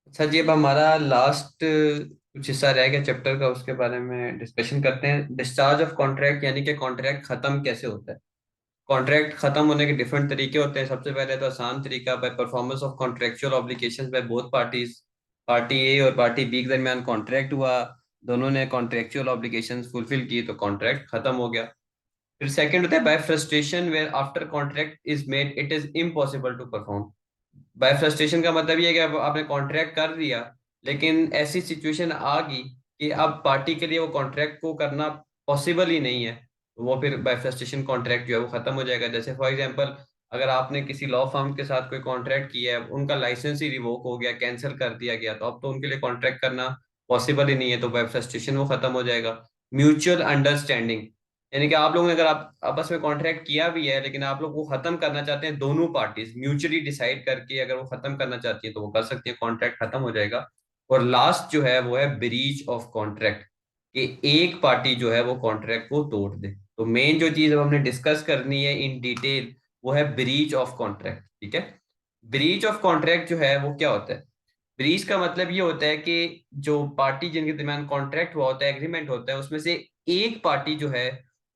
अच्छा जी, अब हमारा लास्ट कुछ हिस्सा रह गया चैप्टर का, उसके बारे में डिस्कशन करते हैं। डिस्चार्ज ऑफ कॉन्ट्रैक्ट यानी कि कॉन्ट्रैक्ट खत्म कैसे होता है। कॉन्ट्रैक्ट खत्म होने के डिफरेंट तरीके होते हैं। सबसे पहले तो आसान तरीका, by performance of contractual obligations by both parties. Party A और पार्टी बी के दरमियान कॉन्ट्रैक्ट हुआ, दोनों ने कॉन्ट्रेक्चुअल ऑब्लिगेशंस फुलफिल की तो कॉन्ट्रैक्ट खत्म हो गया। फिर सेकंड होता है by frustration, where after contract is made it is impossible to perform. By frustration का मतलब ये है कि अब आपने कॉन्ट्रैक्ट कर दिया, लेकिन ऐसी सिचुएशन आ गई कि अब पार्टी के लिए वो कॉन्ट्रैक्ट को करना पॉसिबल ही नहीं है, तो वो फिर बाय फ्रस्ट्रेशन कॉन्ट्रैक्ट जो है वो खत्म हो जाएगा। जैसे फॉर एग्जांपल, अगर आपने किसी लॉ फर्म के साथ कोई कॉन्ट्रैक्ट किया है, उनका लाइसेंस ही रिवोक हो गया, कैंसिल कर दिया गया, तो अब तो उनके लिए कॉन्ट्रैक्ट करना पॉसिबल ही नहीं है, तो बाय फ्रस्ट्रेशन वो खत्म हो जाएगा। म्यूचुअल अंडरस्टैंडिंग, यानी कि आप लोगों ने, अगर आप आपस में कॉन्ट्रैक्ट किया भी है लेकिन आप लोग वो खत्म करना चाहते हैं, दोनों पार्टीज म्यूचुअली डिसाइड करके अगर वो खत्म करना चाहती है तो वो कर सकती है, कॉन्ट्रैक्ट खत्म हो जाएगा। और लास्ट जो है वो है ब्रीच ऑफ कॉन्ट्रैक्ट, कि एक पार्टी जो है वो कॉन्ट्रैक्ट को तोड़ दे। तो मेन जो चीज अब हमने डिस्कस करनी है इन डिटेल, वो है ब्रीच ऑफ कॉन्ट्रैक्ट। ठीक है, ब्रीच ऑफ कॉन्ट्रैक्ट जो है वो क्या होता है। ब्रीच का मतलब ये होता है कि जो पार्टी जिनके दरमियान कॉन्ट्रैक्ट हुआ होता है, एग्रीमेंट होता है, उसमें से एक पार्टी जो है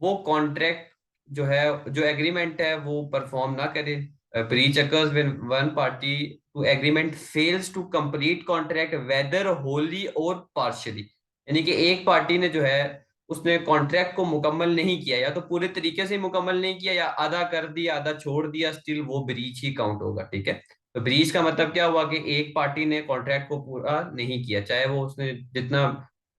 वो कॉन्ट्रैक्ट जो है, जो एग्रीमेंट है वो परफॉर्म ना करे। Breach occurs when one party to agreement fails to complete contract whether wholly और पार्शियली। यानी कि एक पार्टी ने जो है उसने कॉन्ट्रैक्ट को मुकम्मल नहीं किया, या तो पूरे तरीके से मुकम्मल नहीं किया या आधा कर दिया आधा छोड़ दिया, स्टिल वो ब्रीच ही काउंट होगा। ठीक है, तो ब्रीच का मतलब क्या हुआ कि एक पार्टी ने कॉन्ट्रैक्ट को पूरा नहीं किया, चाहे वो उसने जितना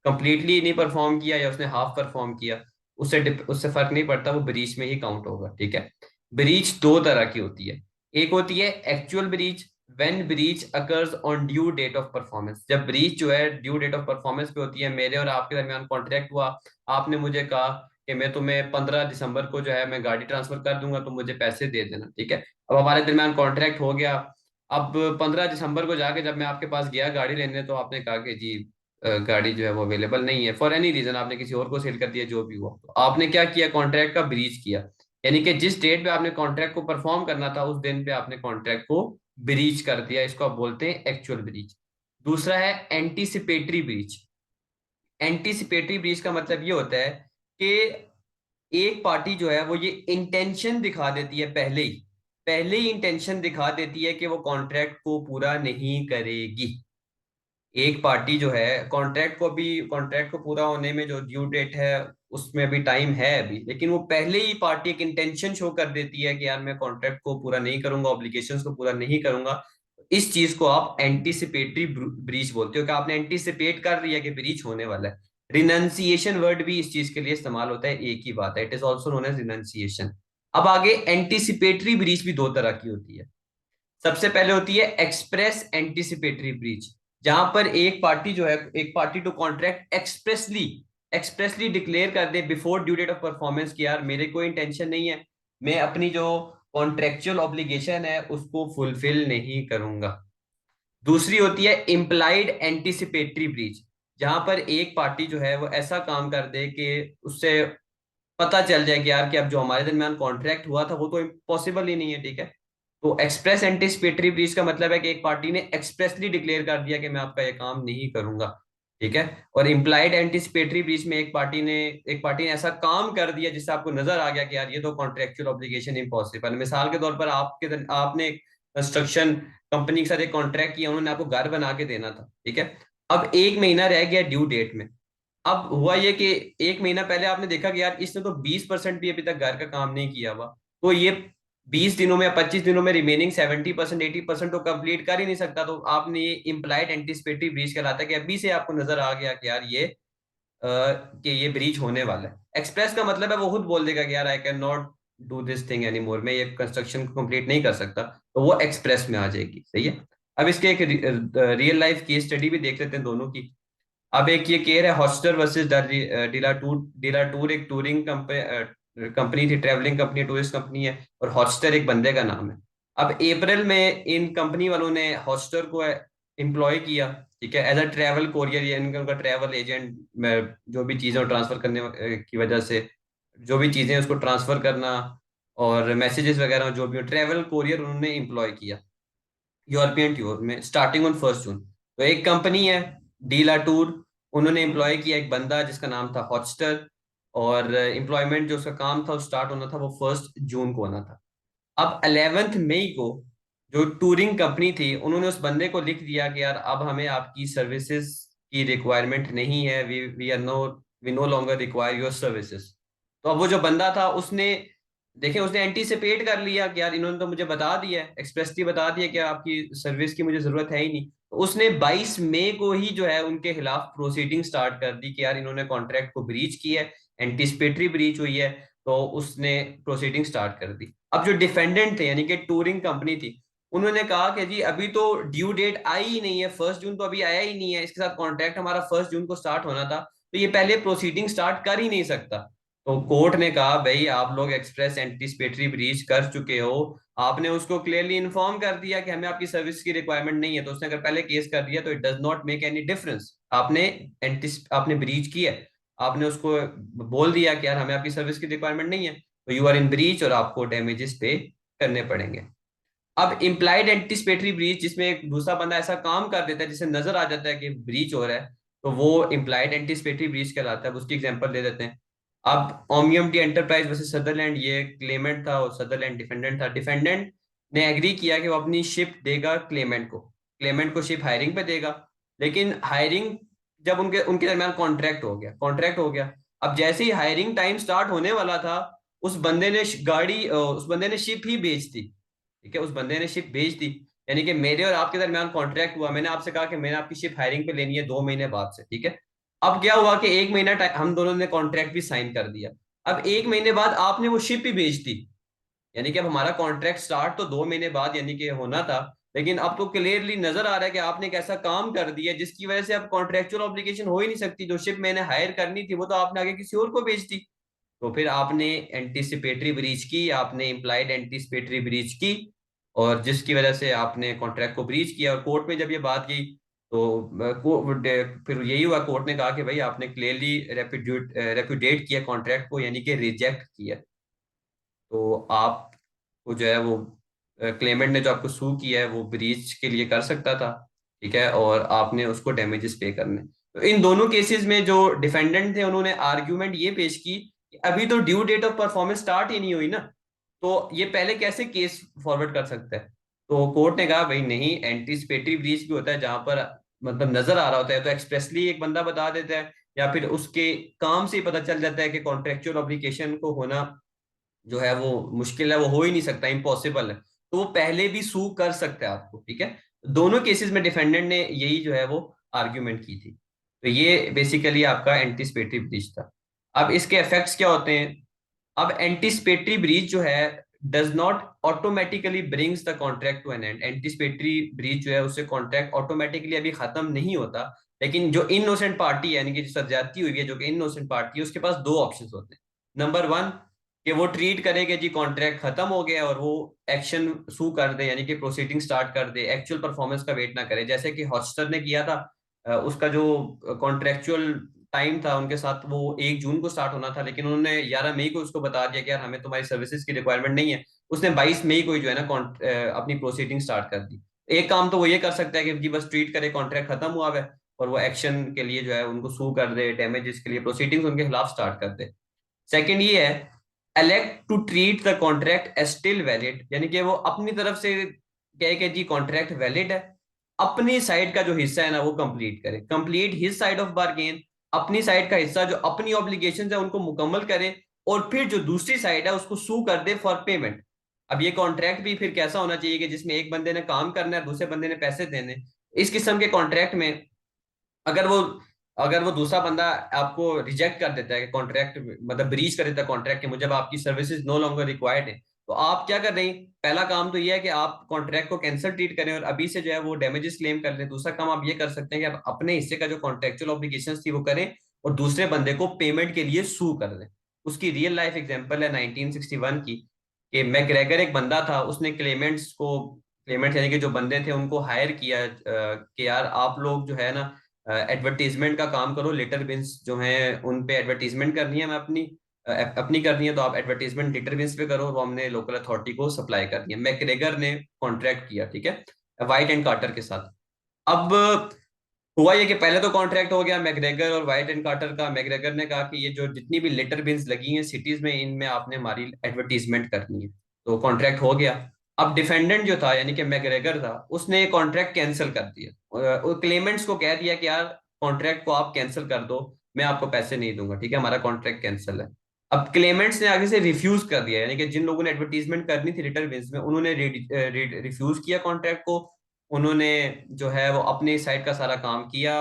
कंप्लीटली नहीं परफॉर्म किया या उसने हाफ परफॉर्म किया, उससे फर्क नहीं पड़ता, वो ब्रीच में ही काउंट होगा। ठीक है, ब्रीच दो तरह की होती है। एक होती है actual breach, when breach occurs on due date of performance. जब ब्रीच जो है ड्यू डेट ऑफ परफॉर्मेंस पे होती है, मेरे और आपके दरमियान कॉन्ट्रैक्ट हुआ, आपने मुझे कहा कि मैं तुम्हें 15 दिसंबर को जो है मैं गाड़ी ट्रांसफर कर दूंगा, तुम मुझे पैसे दे देना। ठीक है, अब हमारे दरमियान कॉन्ट्रैक्ट हो गया। अब 15 दिसंबर को जाके जब मैं आपके पास गया गाड़ी लेने, तो आपने कहा कि जी गाड़ी जो है वो अवेलेबल नहीं है, फॉर एनी रीजन आपने किसी और को सेल कर दिया, जो भी हुआ, तो आपने क्या किया, कॉन्ट्रैक्ट का ब्रीच किया। यानी कि जिस डेट पे आपने कॉन्ट्रैक्ट को परफॉर्म करना था उस दिन पे आपने कॉन्ट्रैक्ट को ब्रीच कर दिया, इसको आप बोलते हैं एक्चुअल ब्रीच। दूसरा है एंटीसिपेटरी ब्रीच। एंटीसिपेटरी ब्रीच का मतलब ये होता है कि एक पार्टी जो है वो ये इंटेंशन दिखा देती है, पहले ही इंटेंशन दिखा देती है कि वो कॉन्ट्रैक्ट को पूरा नहीं करेगी। एक पार्टी जो है कॉन्ट्रैक्ट को पूरा होने में जो ड्यू डेट है उसमें भी टाइम है अभी, लेकिन वो पहले ही पार्टी एक इंटेंशन शो कर देती है कि यार मैं कॉन्ट्रैक्ट को पूरा नहीं करूंगा, ऑब्लिगेशंस को पूरा नहीं करूंगा। इस चीज को आप एंटीसिपेटरी ब्रीच बोलते हो, कि आपने एंटीसिपेट कर लिया कि ब्रीच होने वाला है। रिनंसिएशन वर्ड भी इस चीज के लिए इस्तेमाल होता है, एक ही बात है, it is also known as renunciation. अब आगे एंटीसिपेटरी ब्रीच भी दो तरह की होती है। सबसे पहले होती है एक्सप्रेस एंटीसिपेटरी ब्रीच, जहां पर एक पार्टी जो है, एक party to contract expressly declare कर दे before due date of performance की यार मेरे कोई इंटेंशन नहीं है, मैं अपनी जो कॉन्ट्रेक्चुअल ऑब्लिगेशन है उसको फुलफिल नहीं करूंगा। दूसरी होती है इम्प्लाइड एंटीसिपेटरी ब्रीच, जहां पर एक पार्टी जो है वो ऐसा काम कर दे कि उससे पता चल जाए कि यार कि अब जो हमारे दरमियान कॉन्ट्रैक्ट हुआ था वो तो पॉसिबल ही नहीं है। ठीक है, तो एक्सप्रेस एंटीसिपेटरी ब्रीच का मतलब है कि एक पार्टी ने एक्सप्रेसली डिक्लेयर कर दिया कि मैं आपका ये काम नहीं करूंगा। ठीक है, और इम्प्लाइड एंटीसिपेटरी ब्रीच में एक पार्टी ने ऐसा काम कर दिया जिससे आपको नजर आ गया कि यार ये तो कॉन्ट्रेक्चुअल ऑब्लिगेशन इम्पॉसिबल। मिसाल के तौर पर आपने कंस्ट्रक्शन कंपनी के साथ एक कॉन्ट्रैक्ट किया, उन्होंने आपको घर बना के देना था। ठीक है, अब एक महीना रह गया ड्यू डेट में। अब हुआ ये कि एक महीना पहले आपने देखा कि यार इसने तो 20% भी अभी तक घर का काम नहीं किया हुआ, तो ये 20 दिनों में या 25 दिनों में रिमेनिंग 70% 80% तो कंप्लीट कर ही नहीं सकता, तो आपने ये इम्प्लाइड एंटिसिपेटरी ब्रीच कहलाता है, कि अभी से आपको नजर आ गया कि यार कि ये ब्रीच होने वाला है। एक्सप्रेस का मतलब है वो खुद बोल देगा कि यार I can not do this thing any more, मैं ये कंस्ट्रक्शन को कंप्लीट नहीं कर सकता, तो वो एक्सप्रेस में आ जाएगी। सही है, अब इसके एक रियल लाइफ केस स्टडी भी देख लेते हैं दोनों की। अब एक ये केयर है हॉस्टर वर्सेस डिला टूर एक टूरिंग कंपनी थी, ट्रेवलिंग कंपनी, टूरिस्ट कंपनी है, और हॉस्टर एक बंदे का नाम है। अब अप्रैल में इन कंपनी वालों ने हॉस्टर को एम्प्लॉय किया, ठीक है, एज अ ट्रैवल कोरियर, यानी उनका ट्रैवल एजेंट में जो भी चीज़ें ट्रांसफर करने की वजह से, जो भी चीज़ें उसको ट्रांसफर करना और मैसेजेस वगैरह जो भी ट्रैवल कोरियर उन्होंने एम्प्लॉय किया यूरोपियन टूर में, स्टार्टिंग ऑन 1 जून। तो एक कंपनी है डीला टूर, उन्होंने एम्प्लॉय किया एक बंदा जिसका नाम था हॉटस्टर, और एम्प्लॉयमेंट जो उसका काम था वो स्टार्ट होना था वो 1 जून को होना था। अब 11 मई को जो टूरिंग कंपनी थी उन्होंने उस बंदे को लिख दिया कि यार अब हमें आपकी सर्विसेज की रिक्वायरमेंट नहीं है, we no longer require your services. तो अब वो जो बंदा था उसने, देखे, उसने एंटीसिपेट कर लिया कि यार इन्होंने तो मुझे बता दिया है, एक्सप्रेसली बता दिया कि आपकी सर्विस की मुझे जरूरत है ही नहीं। तो उसने 22 मई को ही जो है उनके खिलाफ प्रोसीडिंग स्टार्ट कर दी कि यार इन्होंने कॉन्ट्रैक्ट को ब्रीच किया है, एंटीसिपेटरी ब्रीच हुई है। तो उसने प्रोसीडिंग स्टार्ट कर दी। अब जो डिफेंडेंट थे यानी कि टूरिंग कंपनी थी, उन्होंने कहा कि जी अभी तो ड्यू डेट आई ही नहीं है, 1 जून तो अभी आया ही नहीं है, इसके साथ कॉन्ट्रैक्ट हमारा 1 जून को स्टार्ट होना था, तो ये पहले प्रोसीडिंग स्टार्ट कर ही नहीं सकता। तो कोर्ट ने कहा भाई आप लोग एक्सप्रेस एंटीसिपेटरी ब्रीच कर चुके हो, आपने उसको क्लियरली इन्फॉर्म कर दिया कि हमें आपकी सर्विस की रिक्वायरमेंट नहीं है, तो उसने अगर पहले केस कर दिया तो it does not make any difference. आपने ब्रीच किया है, आपने उसको बोल दिया कि यार हमें आपकी सर्विस की रिक्वायरमेंट नहीं है, तो यू आर इन ब्रीच और आपको डैमेजेस पे करने पड़ेंगे। अब इम्प्लाइड एंटिसिपेटरी ब्रीच, जिसमें एक दूसरा बंदा ऐसा काम कर देता है जिसे नजर आ जाता है कि ब्रीच हो रहा है, तो वो इम्प्लाइड एंटिसिपेटरी ब्रीच कहलाता है। उसकी एग्जांपल दे देते हैं। अब Ohmium T enterprise versus Sutherland, ये क्लेमेंट था और सदरलैंड डिफेंडेंट था। डिफेंडेंट ने एग्री किया कि वो अपनी शिप देगा क्लेमेंट को, क्लेमेंट को शिप हायरिंग पे देगा। लेकिन हायरिंग, जब उनके उनके दरमियान कॉन्ट्रैक्ट हो गया। अब जैसे ही हायरिंग टाइम स्टार्ट होने वाला था, उस बंदे ने शिप ही बेच दी। ठीक है, उस बंदे ने शिप बेच दी। यानी कि मेरे और आपके दरमियान कॉन्ट्रैक्ट हुआ, मैंने आपसे कहा कि मैंने आपकी शिप हायरिंग पे लेनी है 2 महीने बाद से, ठीक है। अब क्या हुआ कि 1 महीना हम दोनों ने कॉन्ट्रैक्ट भी साइन कर दिया। अब 1 महीने बाद आपने वो शिप ही बेच दी। यानी कि अब हमारा कॉन्ट्रैक्ट स्टार्ट तो 2 महीने बाद यानी कि होना था, लेकिन अब तो क्लियरली नजर आ रहा है कि आपने एक ऐसा काम कर दिया जिसकी वजह से अब कॉन्ट्रेक्चुअल ऑब्लिगेशन हो ही नहीं सकती। जो शिप मैंने हायर करनी थी वो तो आपने आगे किसी और को बेच दी। तो फिर आपने एंटीसिपेटरी ब्रीच की, आपने इम्प्लाइड एंटीसिपेटरी ब्रीच की, और जिसकी वजह से आपने कॉन्ट्रैक्ट को ब्रीच किया। और कोर्ट में जब ये बात गई तो फिर यही हुआ, कोर्ट ने कहा कि भाई आपने क्लियरली रेपुडिएट किया कॉन्ट्रैक्ट को, यानी कि रिजेक्ट किया। तो आपको जो है वो क्लेमेंट ने जो आपको सू किया है वो ब्रीच के लिए कर सकता था, ठीक है, और आपने उसको डैमेजेस पे करने। तो इन दोनों केसेस में जो डिफेंडेंट थे उन्होंने आर्ग्यूमेंट ये पेश की कि अभी तो due date of performance start ही नहीं हुई ना, तो ये पहले कैसे केस फॉरवर्ड कर सकता है। तो कोर्ट ने कहा भाई नहीं, एंटीसिपेटरी ब्रीच भी होता है जहां पर मतलब नजर आ रहा होता है, तो एक्सप्रेसली एक बंदा बता देता है या फिर उसके काम से ही पता चल जाता है कि कॉन्ट्रेक्चुअल ऑब्लिगेशन को होना जो है वो मुश्किल है, वो हो ही नहीं सकता, इम्पॉसिबल है। तो वो पहले भी सू कर सकता है आपको, ठीक है। दोनों केसेस में डिफेंडेंट ने यही जो है वो आर्ग्यूमेंट की थी। तो ये बेसिकली आपका एंटीसिपेटरी ब्रीच था। अब इसके इफेक्ट्स क्या होते हैं। अब एंटीसिपेटरी ब्रीच जो है does not automatically brings the contract to an end. Anticipatory breach जो है उससे कॉन्ट्रैक्ट ऑटोमेटिकली अभी खत्म नहीं होता। लेकिन जो इनोसेंट पार्टी है, यानी कि जो ज्यादती हुई है, जो कि इनोसेंट पार्टी है, उसके पास दो ऑप्शंस होते हैं। नंबर वन, कि वो ट्रीट करे कि जी कॉन्ट्रैक्ट खत्म हो गया और वो एक्शन सू कर दे, यानी कि प्रोसीडिंग स्टार्ट कर दे, एक्चुअल परफॉर्मेंस का वेट ना करे, जैसे कि हॉटस्टार ने किया था। उसका जो कॉन्ट्रेक्चुअल टाइम था उनके साथ वो 1 जून को स्टार्ट होना था, लेकिन उन्होंने 11 मई को उसको बता दिया कि यार हमें तुम्हारी सर्विसेज की रिक्वायरमेंट नहीं है। उसने 22 मई को ही जो है ना अपनी प्रोसीडिंग स्टार्ट कर दी। एक काम तो वो ये कर सकता है कि जी बस ट्रीट करे कॉन्ट्रैक्ट खत्म हुआ है, और वो एक्शन के लिए जो है उनको सू कर दे, डैमेजेस के लिए प्रोसीडिंग्स उनके खिलाफ स्टार्ट कर दे। सेकंड ये है, elect to treat the contract as still valid, यानी कि वो अपनी तरफ से कहे कि जी कॉन्ट्रैक्ट वैलिड है, अपनी साइड का जो हिस्सा है ना वो कंप्लीट करे, complete his side of bargain, अपनी साइड का हिस्सा जो अपनी ऑब्लिगेशन है उनको मुकम्मल करे, और फिर जो दूसरी साइड है उसको सू कर दे फॉर पेमेंट। अब ये कॉन्ट्रैक्ट भी फिर कैसा होना चाहिए कि जिसमें एक बंदे ने काम करना है, दूसरे बंदे ने पैसे देने। इस किस्म के कॉन्ट्रैक्ट में अगर वो अगर वो दूसरा बंदा आपको रिजेक्ट कर देता है कि कॉन्ट्रैक्ट मतलब ब्रीच कर देता है कॉन्ट्रैक्ट के मुझे आपकी सर्विसेज नो लॉन्गर रिक्वायर्ड है, तो आप क्या कर रहे हैं। पहला काम तो ये है कि आप कॉन्ट्रैक्ट को कैंसिल ट्रीट करें और अभी से जो है वो डैमेजेस क्लेम कर लें। दूसरा काम आप ये कर सकते हैं कि आप अपने हिस्से का जो कॉन्ट्रेक्चुअल ऑब्लिगेशन थी वो करें, और दूसरे बंदे को पेमेंट के लिए सू कर दें। उसकी रियल लाइफ एग्जांपल है 1961 की, कि मैकग्रेगर एक बंदा था, उसने क्लेमेंट्स यानी कि जो बंदे थे उनको हायर किया कि यार आप लोग जो है ना एडवर्टीजमेंट का काम करो, लेटर बिन्स जो हैं उन पे एडवर्टीजमेंट करनी है, मैं अपनी करनी है, तो आप एडवर्टीजमेंट लेटर बिन्स पे करो, वो हमने लोकल अथॉरिटी को सप्लाई करनी है। मैकग्रेगर ने कॉन्ट्रैक्ट किया, ठीक है, वाइट एंड कार्टर के साथ। अब हुआ ये कि पहले तो कॉन्ट्रैक्ट हो गया मैकग्रेगर और वाइट एंड कार्टर का। मैकग्रेगर ने कहा कि ये जो जितनी भी लिटर बिन्स लगी हैं सिटीज में, इनमें आपने हमारी एडवर्टीजमेंट करनी है। तो कॉन्ट्रैक्ट हो गया। अब डिफेंडेंट जो था यानी कि मैकग्रेगर था, उसने ये कॉन्ट्रैक्ट कैंसिल कर दिया और क्लेमेंट्स को कह दिया कि यार कॉन्ट्रैक्ट को आप कैंसिल कर दो, मैं आपको पैसे नहीं दूंगा, ठीक है, हमारा कॉन्ट्रैक्ट कैंसिल है। अब क्लेमेंट्स ने आगे से रिफ्यूज कर दिया, यानी कि जिन लोगों ने एडवर्टीजमेंट करनी थी लिटर बिन्स में, उन्होंने रिफ्यूज किया कॉन्ट्रैक्ट को। उन्होंने जो है वो अपनी साइड का सारा काम किया।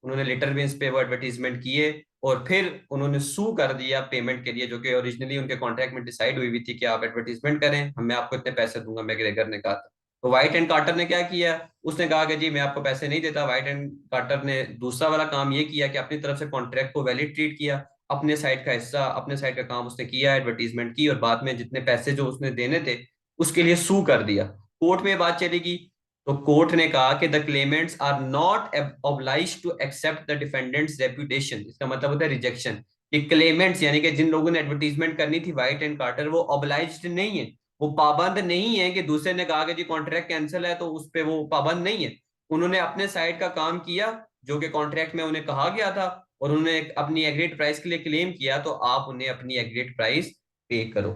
उन्होंने लेटर बेस पे वो एडवर्टीजमेंट किए और फिर उन्होंने सू कर दिया पेमेंट के लिए, जो कि ओरिजिनली उनके कॉन्ट्रैक्ट में डिसाइड हुई हुई थी कि आप एडवर्टीजमेंट करें, हम मैं आपको इतने पैसे दूंगा, मैकग्रेगर ने कहा था। तो व्हाइट एंड कार्टर ने क्या किया, उसने कहा कि जी मैं आपको पैसे नहीं देता। व्हाइट एंड कार्टर ने दूसरा वाला काम ये किया कि अपनी तरफ से कॉन्ट्रैक्ट को वैलिड ट्रीट किया, अपने साइड का हिस्सा, अपने साइड का काम उसने किया, एडवर्टीजमेंट की, और बाद में जितने पैसे जो उसने देने थे उसके लिए सू कर दिया। कोर्ट में बात चलेगी। तो कोर्ट ने कहा कि the claimants are not obliged to accept the defendant's reputation. इसका मतलब होता है रिजेक्शन। कि क्लेमेंट्स यानी कि जिन लोगों ने एडवर्टीजमेंट करनी थी वाइट एंड कार्टर, वो ऑब्लाइज्ड नहीं है, वो पाबंद नहीं है कि दूसरे ने कहा कि जी कॉन्ट्रैक्ट कैंसिल है तो उस पर वो पाबंद नहीं है। उन्होंने अपने साइड का काम किया जो कि कॉन्ट्रैक्ट में उन्हें कहा गया था, और उन्होंने अपनी एग्रीड प्राइस के लिए क्लेम किया, तो आप उन्हें अपनी एग्रीड प्राइस पे करो।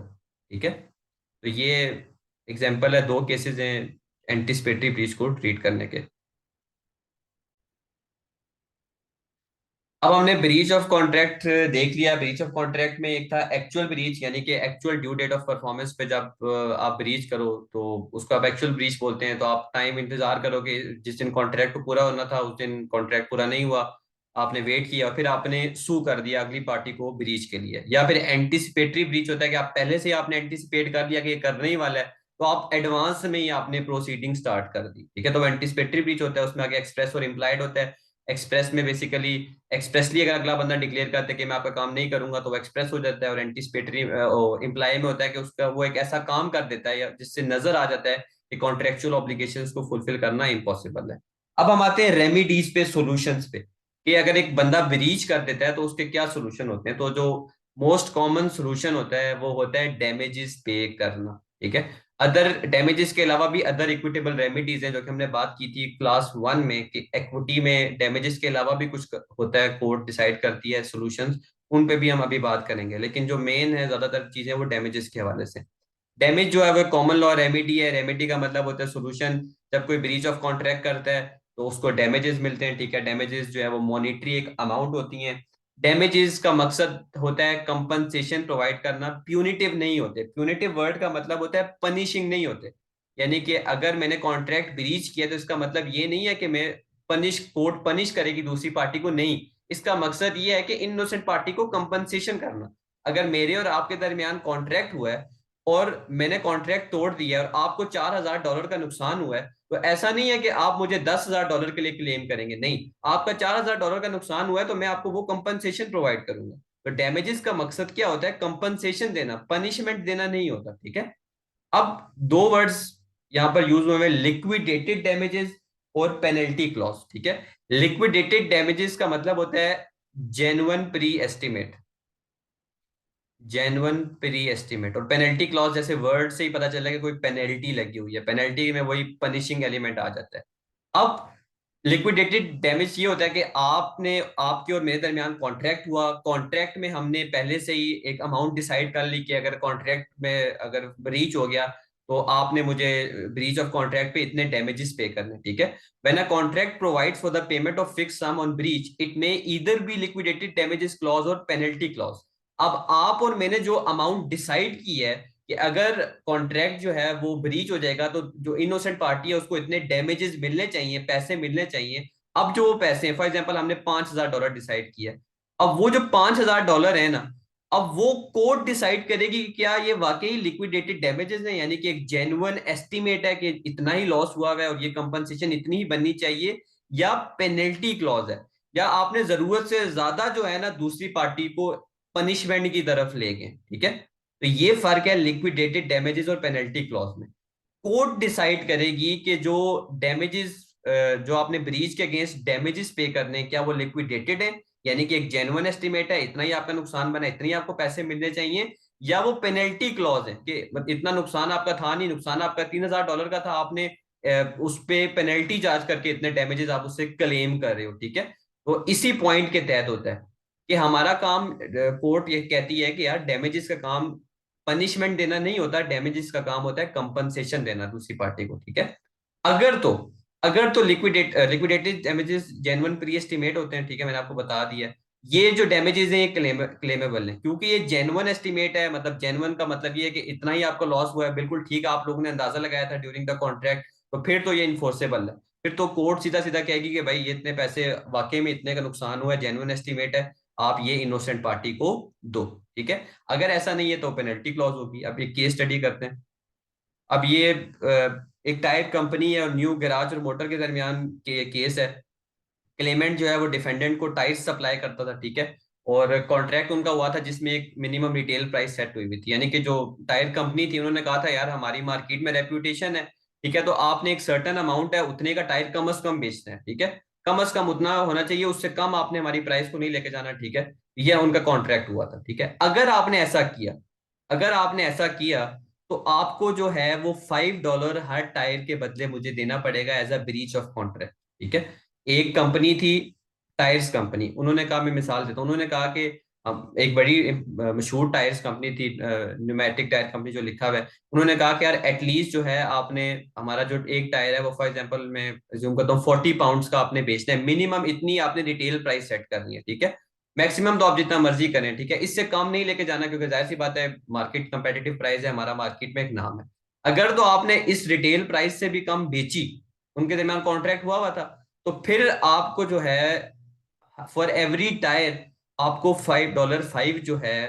ठीक है। तो ये एग्जाम्पल है, दो केसेस हैं एंटिसिपेटरी ब्रीच को ट्रीट करने के। अब हमने ब्रीच ऑफ कॉन्ट्रैक्ट देख लिया। ब्रीच ऑफ कॉन्ट्रैक्ट में एक था एक्चुअल ब्रीच, यानी कि actual due date of performance पे जब आप ब्रीच करो तो उसको आप एक्चुअल ब्रीच बोलते हैं। तो आप टाइम इंतजार करोगे, जिस दिन कॉन्ट्रैक्ट को पूरा होना था उस दिन कॉन्ट्रैक्ट पूरा नहीं हुआ, आपने वेट किया, फिर आपने सू कर दिया अगली पार्टी को ब्रीच के लिए। या फिर एंटिसिपेटरी ब्रीच होता है कि आप पहले से ही आपने एंटिसिपेट कर लिया कि ये करने ही वाला है, तो आप एडवांस में ही आपने प्रोसीडिंग स्टार्ट कर दी। ठीक है। तो एंटिसिपेटरी ब्रीच होता है, उसमें आगे एक्सप्रेस और इम्प्लाइड होता है। एक्सप्रेस में बेसिकली एक्सप्रेसली अगर अगला बंदा डिक्लेयर करते हैं कि मैं आपका काम नहीं करूंगा, तो वो एक्सप्रेस हो जाता है। और एंटिसिपेटरी इम्प्लाई में होता है कि उसका वो एक ऐसा काम कर देता है या जिससे नजर आ जाता है कि कॉन्ट्रेक्चुअल ऑब्लिगेशंस को फुलफिल करना इम्पॉसिबल है। अब हम आते हैं रेमिडीज पे, सॉल्यूशंस पे, कि अगर एक बंदा ब्रीच कर देता है तो उसके क्या सोल्यूशन होते हैं। तो जो मोस्ट कॉमन सोल्यूशन होता है वो होता है डैमेजेस पे करना। ठीक है। अदर डैमेजेस के अलावा भी अदर इक्विटेबल रेमेडीज हैं, जो कि हमने बात की थी क्लास 1 में, कि इक्विटी में डैमेजेस के अलावा भी कुछ होता है, कोर्ट डिसाइड करती है सॉल्यूशंस। उन पे भी हम अभी बात करेंगे, लेकिन जो मेन है ज्यादातर चीजें वो डैमेजेस के हवाले से। डैमेज जो है वो कॉमन लॉ रेमेडी है। रेमेडी का मतलब होता है सोल्यूशन। जब कोई ब्रीच ऑफ कॉन्ट्रैक्ट करता है तो उसको डैमेजेस मिलते हैं। ठीक है। डैमेजेस जो है वो मॉनिटरी एक अमाउंट होती हैं। डैमेजेस का मकसद होता है कंपनसेशन प्रोवाइड करना, प्यूनिटिव नहीं होते। प्यूनिटिव वर्ड का मतलब होता है पनिशिंग नहीं होते। यानी कि अगर मैंने कॉन्ट्रैक्ट ब्रीच किया तो इसका मतलब ये नहीं है कि मैं पनिश कोर्ट पनिश करेगी दूसरी पार्टी को, नहीं। इसका मकसद ये है कि इनोसेंट पार्टी को कंपनसेशन करना। अगर मेरे और आपके दरमियान कॉन्ट्रैक्ट हुआ है और मैंने कॉन्ट्रैक्ट तोड़ दिया और आपको $4,000 का नुकसान हुआ है, तो ऐसा नहीं है कि आप मुझे $10,000 के लिए क्लेम करेंगे, नहीं। आपका $4,000 का नुकसान हुआ है तो मैं आपको वो कंपनसेशन प्रोवाइड करूंगा। तो डैमेजेस का मकसद क्या होता है, कंपनसेशन देना, पनिशमेंट देना नहीं होता। ठीक है। अब दो वर्ड्स यहां पर यूज हुए हैं, लिक्विडेटेड डैमेजेस और पेनल्टी क्लॉज। ठीक है। लिक्विडेटेड डैमेजेस का मतलब होता है genuine pre estimate, genuine pre estimate. और पेनल्टी क्लॉज जैसे वर्ड से ही पता चल रहा है कि कोई पेनल्टी लगी हुई है, पेनल्टी में वही पनिशिंग एलिमेंट आ जाता है। अब लिक्विडेटेड डैमेज ये होता है कि आपने, आपके और मेरे दरमियान कॉन्ट्रैक्ट हुआ, कॉन्ट्रैक्ट में हमने पहले से ही एक अमाउंट डिसाइड कर ली कि अगर कॉन्ट्रैक्ट में अगर ब्रीच हो गया तो आपने मुझे ब्रीच ऑफ कॉन्ट्रैक्ट पे इतने डैमेजेस पे करने। ठीक है। When a contract provides for the payment of fix sum on breach, it may either be liquidated damages clause और पेनल्टी क्लॉज। अब आप और मैंने जो अमाउंट डिसाइड की है कि अगर कॉन्ट्रैक्ट जो है वो ब्रीच हो जाएगा तो जो इनोसेंट पार्टी है उसको इतने डैमेजेस मिलने चाहिए, पैसे मिलने चाहिए। अब जो वो पैसे हैं, फॉर एग्जांपल हमने $5,000 डिसाइड किया, अब वो जो $5,000 है ना, अब वो कोर्ट डिसाइड करेगी कि क्या ये वाकई लिक्विडेटेड डैमेजेस है, यानी कि एक जेन्युइन एस्टिमेट है कि इतना ही लॉस हुआ है और ये कंपनसेशन इतनी ही बननी चाहिए, या पेनल्टी क्लॉज है, या आपने जरूरत से ज्यादा जो है ना दूसरी पार्टी को पनिशमेंट की तरफ ले गए। ठीक है। तो ये फर्क है लिक्विडेटेड डैमेजेस और पेनल्टी क्लॉज में। कोर्ट डिसाइड करेगी कि जो डैमेजेस, जो आपने ब्रीच के अगेंस्ट डैमेजेस पे करने हैं, क्या वो लिक्विडेटेड है, यानी कि एक जेन्युइन एस्टिमेट है, इतना ही आपका नुकसान बना, इतनी ही आपको पैसे मिलने चाहिए, या वो पेनल्टी क्लॉज है कि इतना नुकसान आपका था नहीं, नुकसान आपका $3,000 का था, आपने उस पे पेनल्टी चार्ज करके इतने डैमेजेस आप उससे क्लेम कर रहे हो, ठीक है। तो इसी पॉइंट के तहत होता है कि हमारा काम, कोर्ट ये कहती है कि यार डैमेजेस का काम पनिशमेंट देना नहीं होता, डैमेजेस का काम होता है कंपनसेशन देना दूसरी पार्टी को, ठीक है। अगर तो अगर तो liquidated damages genuine pre estimate होते हैं, ठीक है, मैंने आपको बता दिया। ये जो डैमेजेस हैं ये क्लेमेबल है, क्योंकि ये जेन्युइन एस्टिमेट है। मतलब जेन्युइन का मतलब ये है कि इतना ही आपको लॉस हुआ है, बिल्कुल ठीक है, आप लोगों ने अंदाजा लगाया था ड्यूरिंग द कॉन्ट्रैक्ट, तो फिर तो ये इन्फोर्सेबल है। फिर तो कोर्ट सीधा सीधा कहेगी कि भाई ये इतने पैसे वाकई में इतने का नुकसान हुआ है, जेन्युइन एस्टिमेट है, आप ये इनोसेंट पार्टी को दो, ठीक है। अगर ऐसा नहीं है तो पेनल्टी क्लॉज होगी। अब एक केस स्टडी करते हैं। अब ये एक टायर कंपनी है और न्यू गैराज और मोटर के दरमियान केस है। क्लेमेंट जो है वो डिफेंडेंट को टायर्स सप्लाई करता था, ठीक है। और कॉन्ट्रैक्ट उनका हुआ था जिसमें एक मिनिमम रिटेल प्राइस सेट हुई हुई थी, यानी कि जो टायर कंपनी थी उन्होंने कहा था यार हमारी मार्केट में रेप्यूटेशन है, ठीक है, तो आपने एक सर्टेन अमाउंट है उतने का टायर कम से कम बेचना है, ठीक है। कम से कम उतना होना चाहिए, उससे कम आपने हमारी प्राइस को नहीं लेके जाना, ठीक है। यह उनका कॉन्ट्रैक्ट हुआ था, ठीक है। अगर आपने ऐसा किया तो आपको जो है वो $5 हर टायर के बदले मुझे देना पड़ेगा as a breach of contract, ठीक है। एक कंपनी थी, टायर्स कंपनी, उन्होंने कहा, मैं मिसाल देता हूँ, उन्होंने कहा कि एक बड़ी मशहूर टायर्स कंपनी थी, न्यूमेटिक टायर कंपनी जो लिखा हुआ है, उन्होंने कहा कि यार एटलीस्ट जो है आपने हमारा जो एक टायर है वो फॉर एग्जांपल मैं अज्यूम करता हूँ £40 का आपने बेचना है, मिनिमम इतनी आपने रिटेल प्राइस सेट करनी है, ठीक है। मैक्सिमम तो आप जितना मर्जी करें, ठीक है, इससे कम नहीं लेके जाना, क्योंकि जाहिर सी बात है मार्केट कंपेटिटिव प्राइस है, हमारा मार्केट में एक नाम है। अगर तो आपने इस रिटेल प्राइस से भी कम बेची, उनके दरमियान कॉन्ट्रैक्ट हुआ हुआ था, तो फिर आपको जो है फॉर एवरी टायर आपको $5 जो है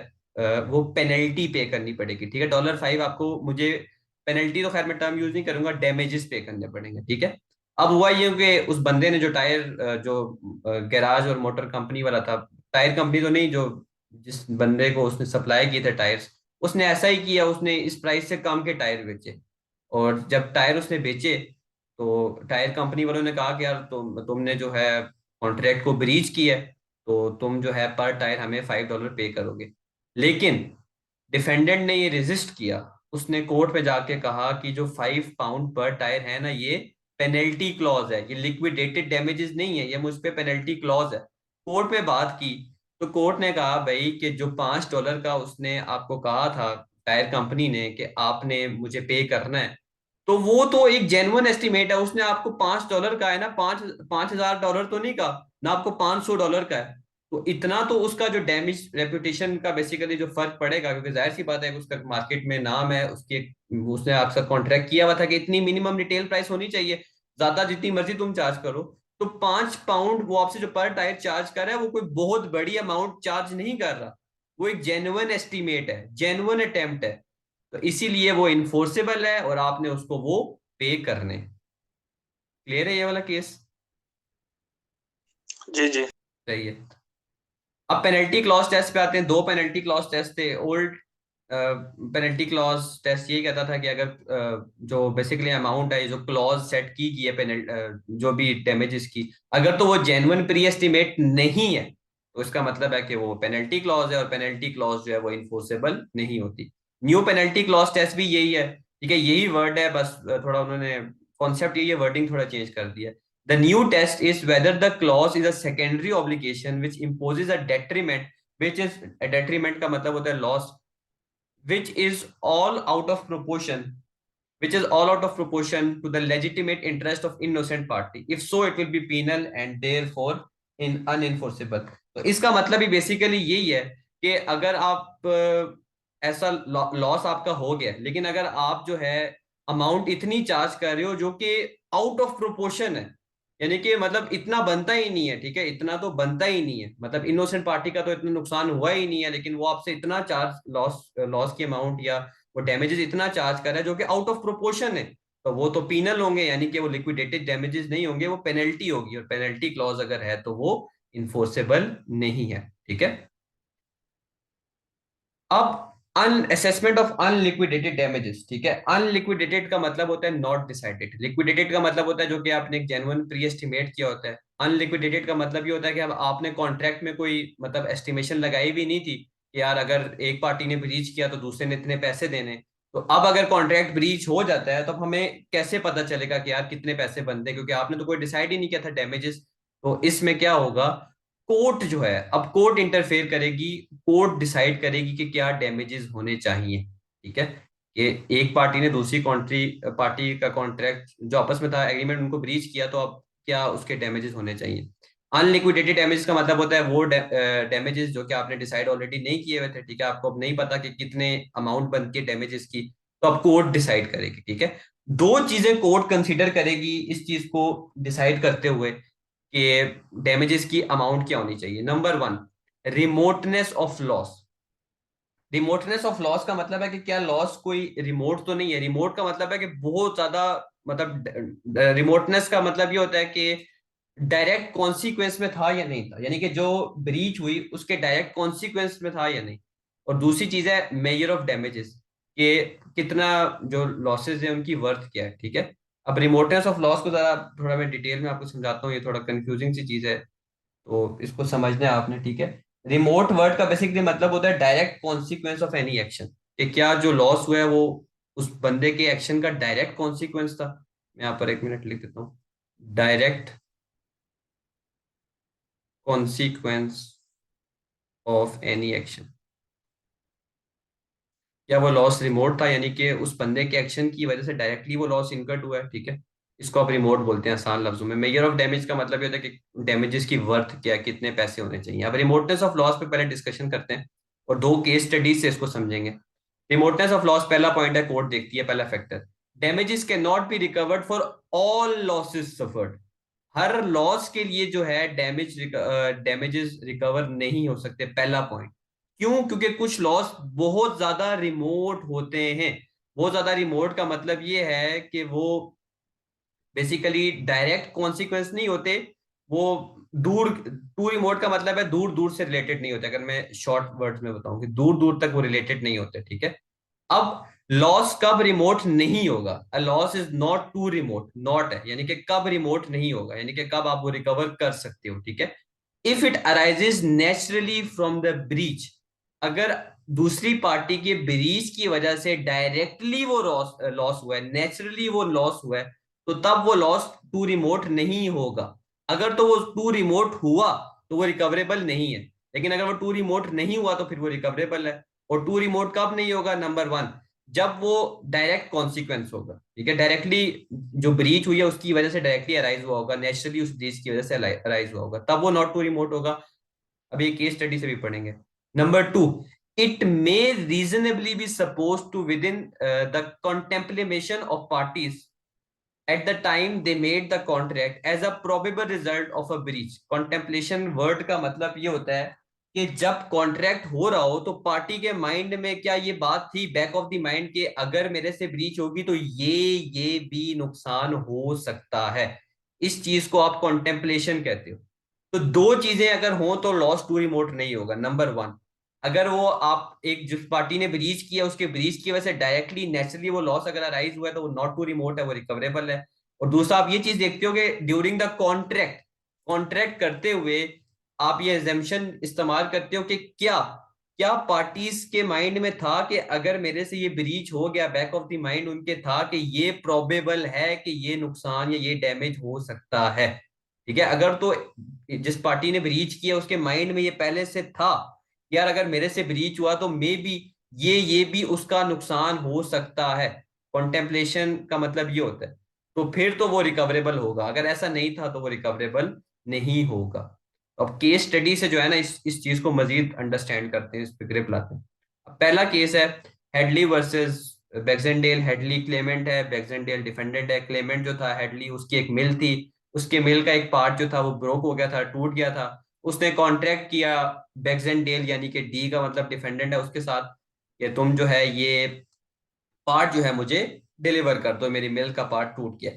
वो पेनल्टी पे करनी पड़ेगी, ठीक है। $5 आपको, मुझे पेनल्टी तो खैर मैं टर्म यूज नहीं करूंगा, डैमेजेस पे करने पड़ेंगे, ठीक है। अब हुआ ये कि उस बंदे ने जो टायर जो गैराज और मोटर कंपनी वाला था, टायर कंपनी तो नहीं, जो जिस बंदे को उसने सप्लाई किए थे टायर्स, उसने ऐसा ही किया, उसने इस प्राइस से कम के टायर बेचे। और जब टायर उसने बेचे तो टायर कंपनी वालों ने कहा कि यार तुमने जो है कॉन्ट्रैक्ट को ब्रीच किया है, तो तुम जो है पर टायर हमें $5 पे करोगे। लेकिन डिफेंडेंट ने ये रेजिस्ट किया, उसने कोर्ट पे जाके कहा कि जो £5 पर टायर है ना, ये पेनल्टी क्लॉज है, ये लिक्विडेटेड डैमेजेस नहीं है, ये मुझ पे पेनल्टी क्लॉज है। कोर्ट में बात की तो कोर्ट ने कहा भाई कि जो $5 का उसने आपको कहा था टायर कंपनी ने कि आपने मुझे पे करना है, तो वो तो एक जेन्युइन एस्टिमेट है, उसने आपको $5 का है ना, $5,000 तो नहीं कहा ना, आपको $500 का है। तो इतना तो उसका जो डैमेज रेपुटेशन का बेसिकली जो फर्क पड़ेगा, क्योंकि जाहिर सी बात है कि उसका मार्केट में नाम है, उसकी उसने आपसे कॉन्ट्रैक्ट किया हुआ था कि इतनी मिनिमम रिटेल प्राइस होनी चाहिए, ज्यादा जितनी मर्जी तुम चार्ज करो। तो £5 वो आपसे जो पर टायर चार्ज कर रहा है, वो कोई बहुत बड़ी अमाउंट चार्ज नहीं कर रहा, वो एक जेन्युइन एस्टिमेट है, जेन्युइन अटेम्प्ट है। तो इसीलिए वो इन्फोर्सेबल है और आपने उसको वो पे करने। क्लियर है ये वाला केस? जी जी। सही है। अब पेनल्टी क्लॉज टेस्ट पे आते हैं। दो पेनल्टी क्लॉज टेस्ट थे। ओल्ड पेनल्टी क्लॉज टेस्ट ये कहता था कि अगर जो बेसिकली अमाउंट है, जो क्लॉज सेट की गई है जो भी डैमेजेस की, अगर तो वो जेन्युइन प्री एस्टिमेट नहीं है, तो इसका मतलब है कि वो पेनल्टी क्लॉज है, और पेनल्टी क्लॉज जो है वो इन्फोर्सेबल नहीं होती। न्यू पेनल्टी क्लॉज टेस्ट भी यही है, ठीक है, यही वर्ड है, बस थोड़ा उन्होंने कॉन्सेप्ट, ये वर्डिंग थोड़ा चेंज कर दिया। The new test is whether the clause is a secondary obligation which imposes a detriment, which is a detriment का मतलब होता है loss, which is all out of proportion, which is all out of proportion to the legitimate interest of innocent party. If so, it will be penal and therefore in unenforceable. तो इसका मतलब ही basically यही है कि अगर आप ऐसा loss आपका हो गया, लेकिन अगर आप जो है अमाउंट इतनी चार्ज कर रहे हो जो कि आउट ऑफ प्रोपोर्शन है, यानी कि मतलब इतना बनता ही नहीं है, ठीक है, इतना तो बनता ही नहीं है, मतलब इनोसेंट पार्टी का तो इतना नुकसान हुआ ही नहीं है, लेकिन वो आपसे इतना चार्ज लॉस लॉस की अमाउंट या वो डैमेजेस इतना चार्ज कर रहा है जो कि आउट ऑफ प्रोपोर्शन है, तो वो तो पीनल होंगे, यानी कि वो लिक्विडेटेड डैमेजेस नहीं होंगे, वो पेनल्टी होगी, और पेनल्टी क्लॉज अगर है तो वो इन्फोर्सेबल नहीं है, ठीक है। अब अन असेसमेंट ऑफ अनलिक्विडेटेड डैमेजेस, ठीक है। अनलिक्विडेटेड का मतलब होता है नॉट डिसाइडेड, लिक्विडेटेड का मतलब होता है जो कि आपने एक जेन्युइन प्री एस्टिमेट किया होता है। अनलिक्विडेटेड का मतलब ये होता है कि अब आपने कॉन्ट्रैक्ट में कोई मतलब एस्टिमेशन लगाई भी नहीं थी कि यार अगर एक पार्टी ने ब्रीच किया तो दूसरे ने इतने पैसे देने, तो अब अगर कॉन्ट्रैक्ट ब्रीच हो जाता है तो अब हमें कैसे पता चलेगा कि यार कितने पैसे बनते हैं, क्योंकि आपने तो कोई डिसाइड ही नहीं किया था डैमेजेस। तो इसमें क्या होगा, कोर्ट जो है, अब कोर्ट इंटरफेयर करेगी, कोर्ट डिसाइड करेगी कि क्या डैमेजेस होने चाहिए। ठीक है, कि एक पार्टी ने दूसरी कंट्री पार्टी का कॉन्ट्रैक्ट जो आपस में था एग्रीमेंट उनको ब्रीच किया, तो अब क्या उसके डैमेजेस होने चाहिए। अनलिक्विडेटेड डैमेज का मतलब होता है वो डैमेजेस जो कि आपने डिसाइड ऑलरेडी नहीं किए हुए थे। ठीक है, आपको अब नहीं पता कि कितने अमाउंट बनती है डैमेजेस की, तो अब कोर्ट डिसाइड करेगी। ठीक है, दो चीजें कोर्ट कंसीडर करेगी इस चीज को डिसाइड करते हुए कि डैमेजेस की अमाउंट क्या होनी चाहिए। Number one, remoteness of loss. Remoteness of loss का मतलब है कि क्या लॉस कोई रिमोट तो नहीं है। रिमोट का मतलब है कि बहुत ज्यादा, मतलब रिमोटनेस का मतलब ये होता है कि डायरेक्ट कॉन्सिक्वेंस में था या नहीं था, यानी कि जो ब्रीच हुई उसके डायरेक्ट कॉन्सिक्वेंस में था या नहीं। और दूसरी चीज है मेजर ऑफ डैमेजेस, कि कितना जो लॉसेज है उनकी वर्थ क्या है। ठीक है, अब रिमोटनेस ऑफ लॉस को जरा थोड़ा मैं डिटेल में आपको समझाता हूँ, ये थोड़ा कंफ्यूजिंग सी चीज है, तो इसको समझना है आपने। ठीक है, रिमोट वर्ड का बेसिकली मतलब होता है direct consequence of any action, कि क्या जो लॉस हुआ है वो उस बंदे के एक्शन का डायरेक्ट कॉन्सिक्वेंस था। मैं यहाँ पर एक मिनट लिख देता हूँ, direct consequence of any action. या वो लॉस रिमोट था, यानी कि उस बंदे के एक्शन की वजह से डायरेक्टली वो लॉस इनकर्ड हुआ है। ठीक है, इसको आप रिमोट बोलते हैं आसान लफ्जों में। मेजर ऑफ डैमेज का मतलब ये होता है कि डैमेजेस की वर्थ क्या है, कितने पैसे होने चाहिए। अब रिमोटनेस ऑफ लॉस पे पहले डिस्कशन करते हैं और दो केस स्टडीज से इसको समझेंगे। रिमोटनेस ऑफ लॉस पहला पॉइंट है, कोर्ट देखती है पहला factor, damages can not be recovered for all losses suffered. Her loss के लिए जो है डैमेजेस रिकवर नहीं हो सकते, पहला पॉइंट। क्यों? क्योंकि कुछ लॉस बहुत ज्यादा रिमोट होते हैं। बहुत ज्यादा रिमोट का मतलब ये है कि वो बेसिकली डायरेक्ट कॉन्सिक्वेंस नहीं होते, वो दूर, टू रिमोट का मतलब है दूर दूर से रिलेटेड नहीं होते। अगर मैं शॉर्ट वर्ड्स में बताऊं कि दूर दूर तक वो रिलेटेड नहीं होते। ठीक है, अब लॉस कब रिमोट नहीं होगा, a loss is not too remote, not है यानी कि कब रिमोट नहीं होगा, यानी कि कब आप वो रिकवर कर सकते हो। ठीक है, if it arises naturally from the breach, अगर दूसरी पार्टी के ब्रीच की वजह से डायरेक्टली वो लॉस लॉस हुआ है, नेचुरली वो लॉस हुआ है, तो तब वो लॉस टू रिमोट नहीं होगा। अगर तो वो टू रिमोट हुआ तो वो रिकवरेबल नहीं है, लेकिन अगर वो टू रिमोट नहीं हुआ तो फिर वो रिकवरेबल है। और टू रिमोट कब नहीं होगा? नंबर वन, जब वो डायरेक्ट कॉन्सिक्वेंस होगा। ठीक है, डायरेक्टली जो ब्रीच हुई है उसकी वजह से डायरेक्टली अराइज हुआ होगा, नेचुरली उस ब्रीच की वजह से अराइज हुआ होगा, तब वो नॉट टू रिमोट होगा। अभी केस स्टडी से भी पढ़ेंगे। Number two, it may reasonably be suppose to within the contemplation of parties at the time they made the contract as a probable result of a breach। contemplation word का मतलब ये होता है कि जब कॉन्ट्रैक्ट हो रहा हो तो पार्टी के माइंड में क्या ये बात थी बैक ऑफ द माइंड कि अगर मेरे से ब्रीच होगी तो ये भी नुकसान हो सकता है। इस चीज को आप कॉन्टेम्पलेशन कहते हो। तो दो चीजें अगर हो तो लॉस टू रिमोट नहीं होगा। नंबर वन, अगर वो आप एक जिस पार्टी ने ब्रीच किया उसके ब्रीच की वजह से डायरेक्टली नेचुरली वो लॉस अगर अराइज हुआ है तो वो नॉट टू रिमोट है, वो रिकवरेबल है। और दूसरा आप ये चीज देखते हो कि ड्यूरिंग द कॉन्ट्रैक्ट, कॉन्ट्रैक्ट करते हुए आप ये एजम्पशन इस्तेमाल करते हो कि क्या क्या पार्टीज के माइंड में था कि अगर मेरे से ये ब्रीच हो गया, बैक ऑफ द माइंड उनके था कि ये प्रोबेबल है कि ये नुकसान या ये डैमेज हो सकता है। ठीक है, अगर तो जिस पार्टी ने ब्रीच किया उसके माइंड में ये पहले से था, यार अगर मेरे से ब्रीच हुआ तो मे बी ये भी उसका नुकसान हो सकता है, कॉन्टेम्पलेशन का मतलब ये होता है, तो फिर तो वो रिकवरेबल होगा। अगर ऐसा नहीं था तो वो रिकवरेबल नहीं होगा। अब केस स्टडी से जो है ना इस चीज को मजीद अंडरस्टैंड करते हैं, इस पे ग्रिप लाते हैं। अब पहला केस है हेडली वर्सेस बैक्सेंडेल। हेडली क्लेमेंट है, बैक्सेंडेल डिफेंडेंट है। क्लेमेंट जो था हेडली, उसकी एक मिल थी, उसके मिल का एक पार्ट जो था वो ब्रोक हो गया था, टूट गया था। उसने कॉन्ट्रैक्ट किया बैक्सेंडेल यानी कि डी का मतलब डिफेंडेंट है उसके साथ, कि तुम जो है ये पार्ट जो है मुझे डिलीवर कर दो, मेरी मिल का पार्ट टूट गया।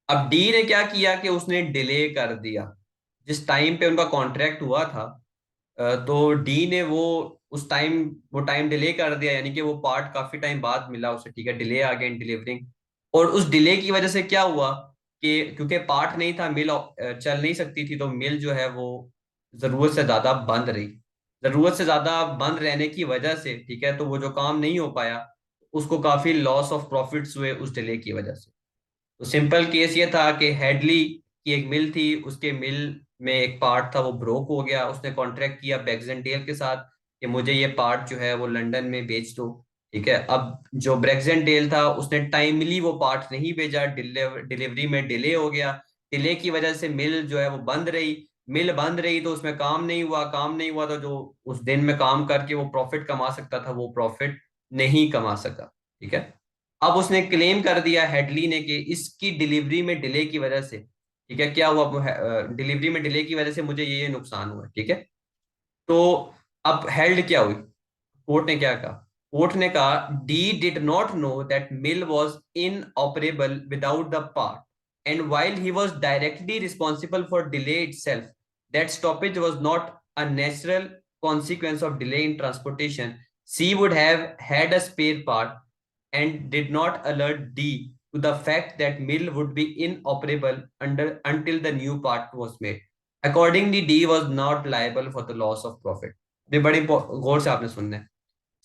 अब डी ने क्या किया कि उसने डिले कर दिया। जिस टाइम पे उनका कॉन्ट्रैक्ट हुआ था, तो डी ने वो टाइम डिले कर दिया, यानी कि वो पार्ट काफी टाइम बाद मिला उसे। ठीक है, डिले आ गया इन डिलीवरिंग। और उस डिले की वजह से क्या हुआ कि क्योंकि पार्ट नहीं था, मिल चल नहीं सकती थी, तो मिल जो है वो जरूरत से ज्यादा बंद रही। जरूरत से ज्यादा बंद रहने की वजह से, ठीक है, तो वो जो काम नहीं हो पाया, उसको काफी लॉस ऑफ प्रॉफिट्स हुए उस डिले की वजह से। तो सिंपल केस ये था कि हेडली की एक मिल थी, उसके मिल में एक पार्ट था वो ब्रोक हो गया, उसने कॉन्ट्रैक्ट किया ब्रेक्सेंटेल के साथ कि मुझे ये पार्ट जो है वो लंदन में बेच दो। ठीक है, अब जो ब्रेक्सेंटेल था उसने टाइमली वो पार्ट नहीं भेजा, डिलीवरी में डिले हो गया। डिले की वजह से मिल जो है वो बंद रही। मिल बंद रही तो उसमें काम नहीं हुआ, काम नहीं हुआ तो जो उस दिन में काम करके वो प्रॉफिट कमा सकता था वो प्रॉफिट नहीं कमा सका। ठीक है, अब उसने क्लेम कर दिया हेडली ने कि इसकी डिलीवरी में डिले की वजह से, ठीक है, क्या हुआ, डिलीवरी में डिले की वजह से मुझे ये नुकसान हुआ। ठीक है, तो अब हेल्ड क्या हुई, कोर्ट ने क्या कहा? कोर्ट ने कहा D did not know that mill was in operable without the part and while he was directly responsible for delay itself, that stoppage was not a natural consequence of delay in transportation. She would have had a spare part and did not alert D to the fact that mill would be inoperable until the new part was made. Accordingly, D was not liable for the loss of profit. ये बड़ी गौर से आपने सुनना है।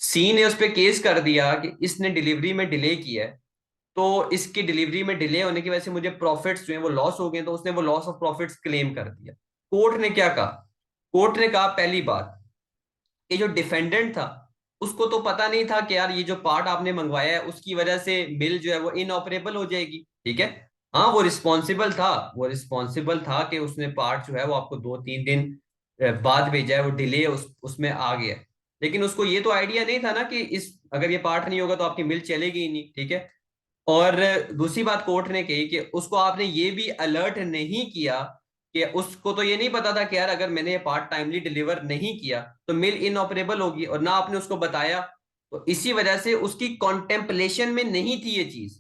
सी ने उस पर case कर दिया कि इसने डिलीवरी में डिले किया है, तो इसकी डिलीवरी में डिले होने की वजह से मुझे प्रॉफिट्स जो है वो लॉस हो गए, तो उसने वो लॉस ऑफ प्रॉफिट्स क्लेम कर दिया। कोर्ट ने क्या कहा? कोर्ट ने कहा पहली बात, ये जो डिफेंडेंट था उसको तो पता नहीं था कि यार ये जो पार्ट आपने मंगवाया है उसकी वजह से मिल जो है वो इनऑपरेबल हो जाएगी। ठीक है, हाँ वो रिस्पॉन्सिबल था, वो रिस्पॉन्सिबल था कि उसने पार्ट जो है वो आपको 2-3 दिन बाद भेजा है, वो डिले उसमें आ गया। लेकिन उसको ये तो आइडिया नहीं था ना कि इस अगर ये पार्ट नहीं होगा तो आपकी मिल चलेगी ही नहीं। ठीक है, और दूसरी बात कोर्ट ने कही कि उसको आपने ये भी अलर्ट नहीं किया, कि उसको तो ये नहीं पता था कि यार अगर मैंने ये पार्ट टाइमली डिलीवर नहीं किया तो मिल इनऑपरेबल होगी, और ना आपने उसको बताया। तो इसी वजह से उसकी कॉन्टेम्पलेशन में नहीं थी ये चीज,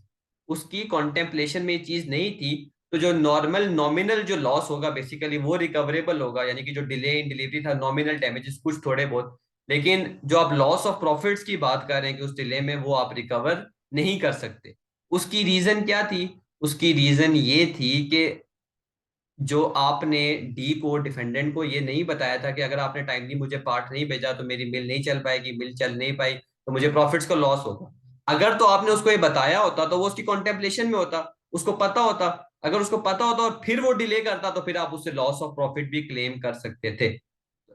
उसकी कॉन्टेम्पलेशन में ये चीज नहीं थी। तो जो नॉर्मल नॉमिनल जो लॉस होगा बेसिकली वो रिकवरेबल होगा, यानी कि जो डिले इन डिलीवरी था नॉमिनल डैमेजेस कुछ थोड़े बहुत, लेकिन जो आप लॉस ऑफ प्रॉफिट्स की बात कर रहे हैं कि उस डिले में वो आप रिकवर नहीं कर सकते। उसकी रीजन क्या थी? उसकी रीजन ये थी कि जो आपने डी को डिफेंडेंट को ये नहीं बताया था कि अगर आपने टाइमली मुझे पार्ट नहीं भेजा तो मेरी मिल नहीं चल पाएगी, मिल चल नहीं पाई तो मुझे प्रॉफिट्स का लॉस होगा। अगर तो आपने उसको ये बताया होता तो वो उसकी कॉन्टेम्पलेशन में होता, उसको पता होता। अगर उसको पता होता और फिर वो डिले करता तो फिर आप उससे लॉस ऑफ प्रॉफिट भी क्लेम कर सकते थे।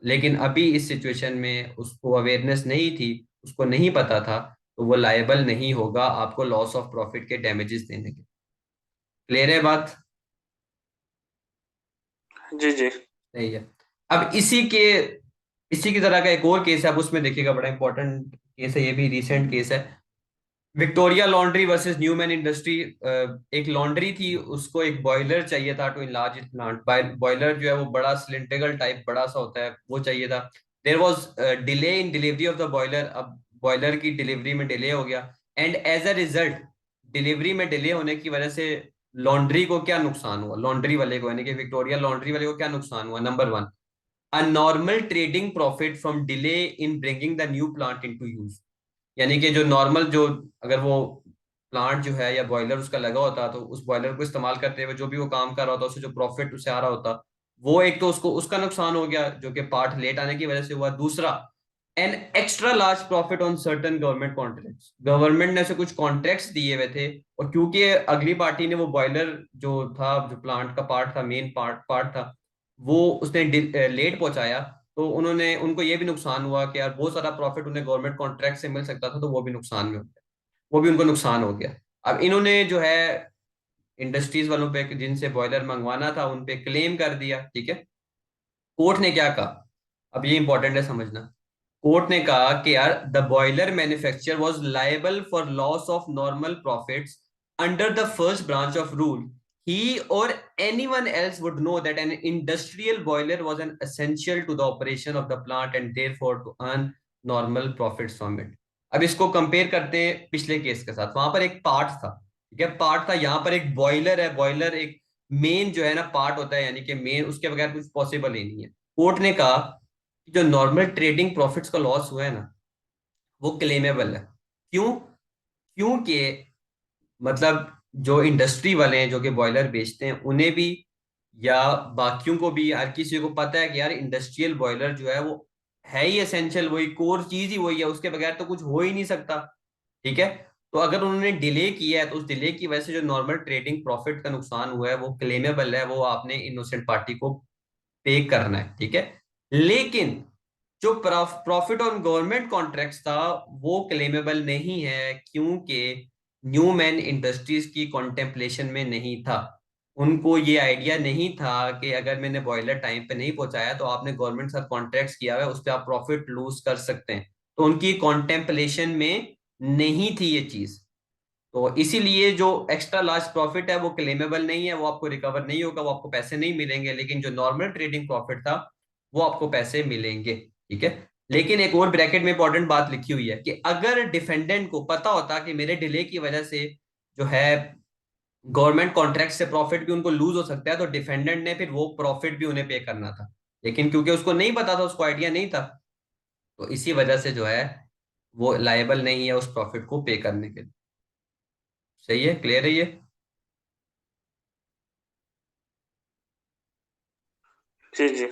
लेकिन अभी इस सिचुएशन में उसको अवेयरनेस नहीं थी, उसको नहीं पता था, तो वो लायबल नहीं होगा आपको लॉस ऑफ प्रॉफिट के डैमेजेस देने के। क्लियर है बात? जी जी। नहीं है। अब इसी की तरह का एक और केस है, अब उसमें देखिएगा बड़ा इंपॉर्टेंट केस है, ये भी रिसेंट केस है। Victoria laundry versus Newman industry. एक लॉन्ड्री थी, उसको एक बॉयलर चाहिए था to enlarge it plant. Boiler जो है वो बड़ा सिलेंड्रिकल टाइप बड़ा सा होता है, वो चाहिए था। There was delay in delivery of the boiler. अब बॉयलर की डिलीवरी में डिले हो गया, and as a result delivery में डिले होने की वजह से लॉन्ड्री को क्या नुकसान हुआ, लॉन्ड्री वाले को यानी कि विक्टोरिया लॉन्ड्री वाले को क्या नुकसान हुआ? Number one, a normal trading profit from delay in bringing the new plant into use। यानी कि जो नॉर्मल जो अगर वो प्लांट जो है या बॉयलर उसका लगा होता तो उस बॉयलर को इस्तेमाल करते हुए जो भी वो काम कर रहा होता उससे जो प्रॉफिट उसे आ रहा होता, वो एक तो उसको उसका नुकसान हो गया जो कि पार्ट लेट आने की वजह से हुआ। दूसरा, an extra large profit on certain government contracts. Government ने से कुछ कॉन्ट्रैक्ट्स दिए हुए थे, और क्योंकि अगली पार्टी ने वो बॉयलर जो था जो प्लांट का पार्ट था मेन पार्ट पार्ट था वो उसने लेट पहुंचाया, तो उन्होंने उनको ये भी नुकसान हुआ कि यार बहुत सारा प्रॉफिट उन्हें गवर्नमेंट कॉन्ट्रैक्ट से मिल सकता था, तो वो भी नुकसान में हो गया, वो भी उनको नुकसान हो गया। अब इन्होंने जो है इंडस्ट्रीज वालों पे जिनसे बॉयलर मंगवाना था उन पे क्लेम कर दिया। ठीक है, कोर्ट ने क्या कहा? अब ये इंपॉर्टेंट है समझना। कोर्ट ने कहा कि यार the boiler manufacturer was liable for loss of normal profits under the first branch of rule. He or anyone else would know that an industrial boiler was an essential to the operation of the plant and therefore to earn normal profits from it। अब इसको compare करते हैं पिछले case के साथ, वहां पर एक पार्ट था। ठीक है, पार्ट था, यहाँ पर एक बॉयलर है, बॉयलर एक मेन जो है ना पार्ट होता है, यानी कि मेन उसके बगैर कुछ पॉसिबल ही नहीं है। कोर्ट ने कहा कि जो नॉर्मल ट्रेडिंग प्रॉफिट्स का लॉस हुआ है ना वो क्लेमेबल है। क्यों? क्योंकि मतलब जो इंडस्ट्री वाले हैं जो कि बॉयलर बेचते हैं उन्हें भी या बाकियों को भी हर किसी को पता है कि यार इंडस्ट्रियल बॉयलर जो है वो है ही एसेंशियल, वही कोर चीज ही वही है, उसके बगैर तो कुछ हो ही नहीं सकता। ठीक है। तो अगर उन्होंने डिले किया है तो उस डिले की वजह से जो नॉर्मल ट्रेडिंग प्रॉफिट का नुकसान हुआ है वो क्लेमेबल है, वो आपने इनोसेंट पार्टी को पे करना है, ठीक है। लेकिन जो प्रॉफिट ऑन गवर्नमेंट कॉन्ट्रैक्ट्स था वो क्लेमेबल नहीं है, क्योंकि न्यू मैन इंडस्ट्रीज की कॉन्टेम्पलेशन में नहीं था। उनको ये आइडिया नहीं था कि अगर मैंने बॉयलर टाइम पे नहीं पहुंचाया तो आपने गवर्नमेंट के साथ कॉन्ट्रैक्ट्स किया हुआ है, उस पर आप प्रॉफिट लूज कर सकते हैं। तो उनकी कॉन्टेम्पलेशन में नहीं थी ये चीज। तो इसीलिए जो एक्स्ट्रा लार्ज प्रॉफिट है वो क्लेमेबल नहीं है, वो आपको रिकवर नहीं होगा, वो आपको पैसे नहीं मिलेंगे। लेकिन जो नॉर्मल ट्रेडिंग प्रॉफिट था वो आपको पैसे मिलेंगे, ठीक है। लेकिन एक और ब्रैकेट में इंपॉर्टेंट बात लिखी हुई है कि अगर डिफेंडेंट को पता होता कि मेरे डिले की वजह से जो है गवर्नमेंट कॉन्ट्रैक्ट से प्रॉफिट भी उनको लूज हो सकता है, तो डिफेंडेंट ने फिर वो प्रॉफिट भी उन्हें पे करना था। लेकिन क्योंकि उसको नहीं पता था, उसको आइडिया नहीं था, तो इसी वजह से जो है वो लायबल नहीं है उस प्रॉफिट को पे करने के लिए। सही है, क्लियर है ये? जी जी।